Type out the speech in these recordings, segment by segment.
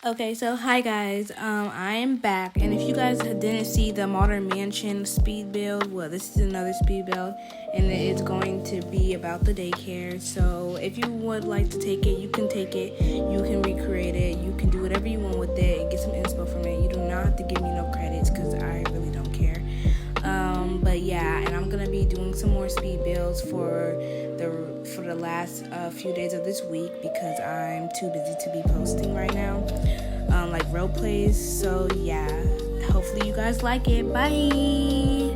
Okay, so hi guys, I am back, and if you guys didn't see the Modern Mansion speed build, well, this is another speed build, and it's going to be about the daycare. So if you would like to take it, you can take it, you can recreate it, you can do whatever you want with it, and get some inspo from it. You do not have to give me no credits, because I really don't care. But yeah, and I'm gonna be doing some more speed builds for the last few days of this week, because I'm too busy to be posting right now, like role plays. So yeah, hopefully you guys like it. Bye.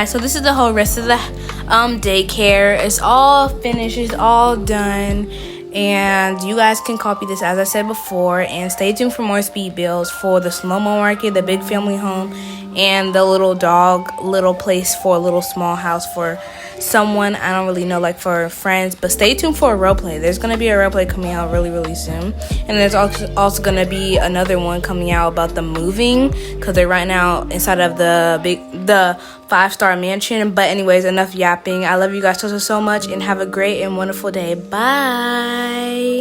Guys, so this is the whole rest of the daycare. It's all finished, it's all done, and you guys can copy this as I said before, and stay tuned for more speed builds for the slow-mo market, the big family home, and the little dog little place for a little small house for someone. I don't really know, like for friends, but stay tuned for a role play. There's gonna be a role play coming out really soon, and there's also gonna be another one coming out about the moving, because they're right now inside of the 5-star mansion. But anyways, enough yapping. I love you guys so much, and have a great and wonderful day. Bye.